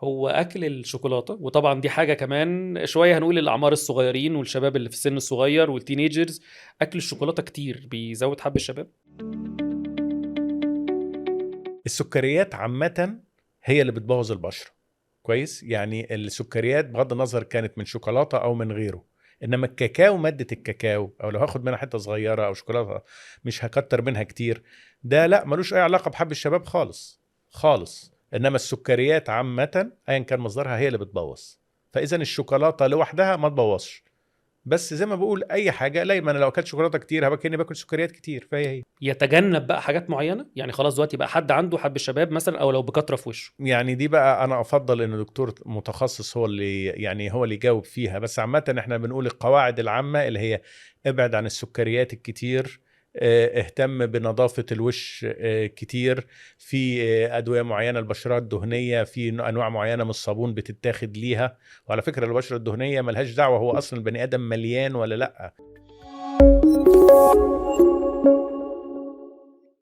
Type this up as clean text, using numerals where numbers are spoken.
هو أكل الشوكولاتة، وطبعًا دي حاجة كمان شوية هنقول للأعمار الصغيّرين والشباب اللي في السن الصغيّر والteenagers، أكل الشوكولاتة كتير بيزوّد حَب الشباب. السكريات عامةً هي اللي بتبوظ البشرة، كويس؟ يعني السكريات بغض النظر كانت من شوكولاتة أو من غيره، إنما الكاكاو، مادة الكاكاو أو لو هاخد منها حتة صغيرة أو شوكولاتة مش هاكتر منها كتير، ده لأ ملوش أي علاقة بحب الشباب خالص خالص. إنما السكريات عامةً أيًا كان مصدرها هي اللي بتبوظ، فإذا الشوكولاتة لوحدها ما تبوظش. بس زي ما بقول أي حاجة لا، ما أنا لو أكلت شوكولاتة كتير هبقى كأني باكل سكريات كتير، فهي. يتجنب بقى حاجات معيّنة؟ يعني خلاص دلوقتي بقى حد عنده حَب الشباب مثلًا أو لو بكترة في وشه. يعني دي بقى أنا أفضّل إن دكتور متخصص هو اللي يعني هو اللي يجاوب فيها، بس عامةً إحنا بنقول القواعد العامة اللي هي ابعد عن السكريات الكتير، اهتم بنضافة الوش كتير، في أدوية معيّنة للبشرة الدهنية، في أنواع معيّنة من الصابون بتتاخد ليها، وعلى فكرة البشرة الدهنية ما لهاش دعوة هو أصلًا البني آدم مليان والّا لأ.